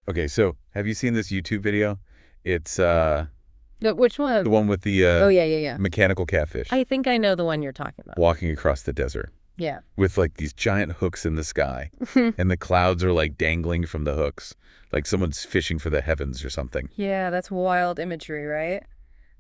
Okay, so have you seen this YouTube video? It's Which the one? one with the Oh, yeah, yeah, yeah. mechanical catfish I think I know the one you're talking about. walking across the desert Yeah. with like these giant hooks in the sky, and the clouds are like dangling from the hooks, like someone's fishing for the heavens or something. Yeah, that's wild imagery, right?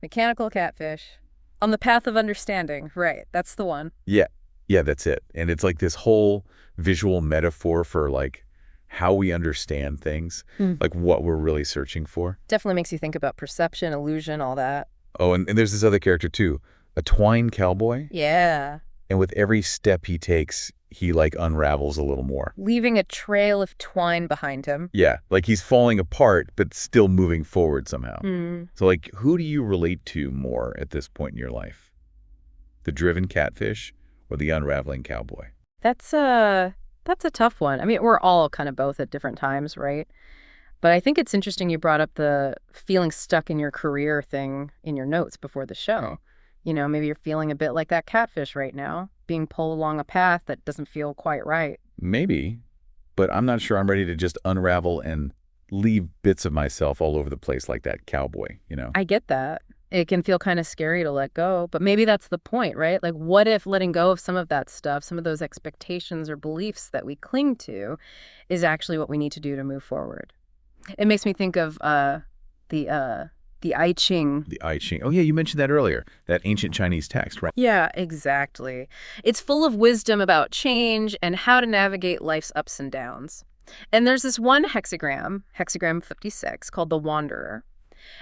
Mechanical catfish. On the path of understanding. Right, that's the one. Yeah, yeah, that's it. And it's like this whole visual metaphor for like how we understand things, Hmm. like what we're really searching for. Definitely makes you think about perception, illusion, all that. Oh, and there's this other character too, a twine cowboy. Yeah. And with every step he takes, he like unravels a little more. Leaving a trail of twine behind him. Yeah, like he's falling apart, but still moving forward somehow. Hmm. So like, who do you relate to more at this point in your life? The driven catfish or the unraveling cowboy? That's a tough one. I mean, we're all kind of both at different times, right? But I think it's interesting you brought up the feeling stuck in your career thing in your notes before the show. Maybe you're feeling a bit like that catfish right now, being pulled along a path that doesn't feel quite right. Maybe, but I'm not sure I'm ready to just unravel and leave bits of myself all over the place like that cowboy? I get that. It can feel kind of scary to let go, but maybe that's the point, right? Like, what if letting go of some of that stuff, some of those expectations or beliefs that we cling to, is actually what we need to do to move forward? It makes me think of the I Ching. The I Ching. Oh yeah, you mentioned that earlier, that ancient Chinese text, right? Yeah, exactly. It's full of wisdom about change and how to navigate life's ups and downs. And there's this one hexagram 56, called the Wanderer.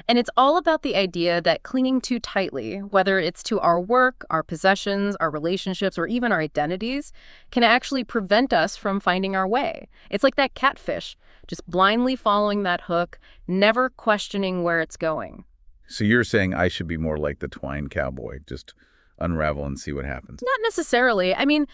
And it's all about the idea that clinging too tightly, whether it's to our work, our possessions, our relationships, or even our identities, can actually prevent us from finding our way. It's like that catfish, just blindly following that hook, never questioning where it's going. So you're saying I should be more like the twine cowboy, just unravel and see what happens. Not necessarily. I mean,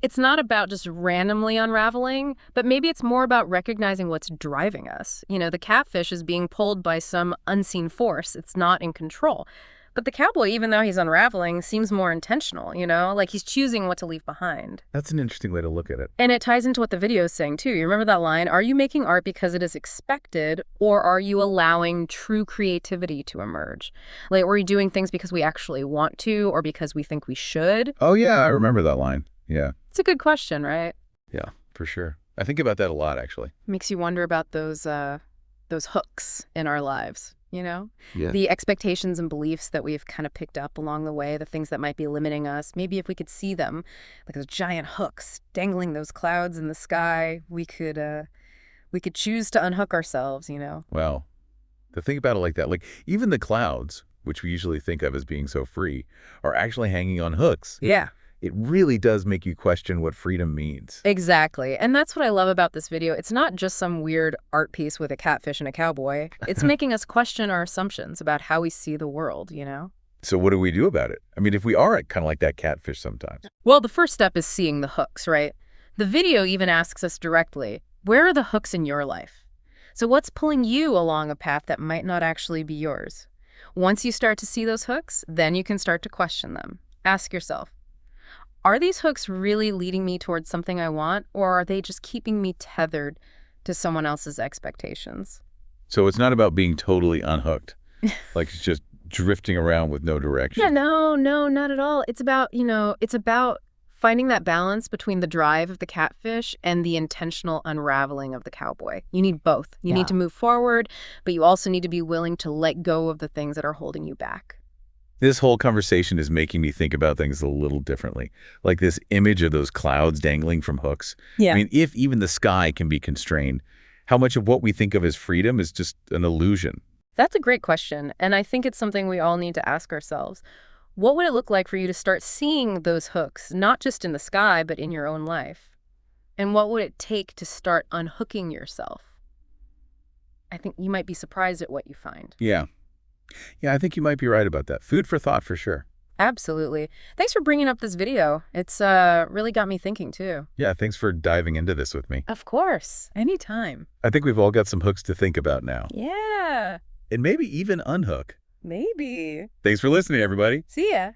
it's not about just randomly unraveling, but maybe it's more about recognizing what's driving us. The catfish is being pulled by some unseen force. It's not in control. But the cowboy, even though he's unraveling, seems more intentional, like he's choosing what to leave behind. That's an interesting way to look at it. And it ties into what the video is saying, too. You remember that line? Are you making art because it is expected, or are you allowing true creativity to emerge? Like, are we doing things because we actually want to, or because we think we should? Oh yeah, I remember that line. Yeah. It's a good question, right? Yeah, for sure. I think about that a lot, actually. Makes you wonder about those hooks in our lives, Yeah. The expectations and beliefs that we've kind of picked up along the way, the things that might be limiting us. Maybe if we could see them, like those giant hooks dangling those clouds in the sky, we could choose to unhook ourselves. Well, to think about it like that, like even the clouds, which we usually think of as being so free, are actually hanging on hooks. Yeah. It really does make you question what freedom means. Exactly. And that's what I love about this video. It's not just some weird art piece with a catfish and a cowboy. It's making us question our assumptions about how we see the world. So what do we do about it? I mean, if we are kind of like that catfish sometimes. Well, the first step is seeing the hooks, right? The video even asks us directly, where are the hooks in your life? So what's pulling you along a path that might not actually be yours? Once you start to see those hooks, then you can start to question them. Ask yourself, are these hooks really leading me towards something I want, or are they just keeping me tethered to someone else's expectations? So it's not about being totally unhooked, like it's just drifting around with no direction. Yeah, no, not at all. It's about finding that balance between the drive of the catfish and the intentional unraveling of the cowboy. You need both. You need to move forward, but you also need to be willing to let go of the things that are holding you back. This whole conversation is making me think about things a little differently. Like this image of those clouds dangling from hooks. Yeah. I mean, if even the sky can be constrained, how much of what we think of as freedom is just an illusion? That's a great question, and I think it's something we all need to ask ourselves. What would it look like for you to start seeing those hooks, not just in the sky, but in your own life? And what would it take to start unhooking yourself? I think you might be surprised at what you find. Yeah. Yeah, I think you might be right about that. Food for thought for sure. Absolutely. Thanks for bringing up this video. It's really got me thinking, too. Yeah, thanks for diving into this with me. Of course. Anytime. I think we've all got some hooks to think about now. Yeah. And maybe even unhook. Maybe. Thanks for listening, everybody. See ya.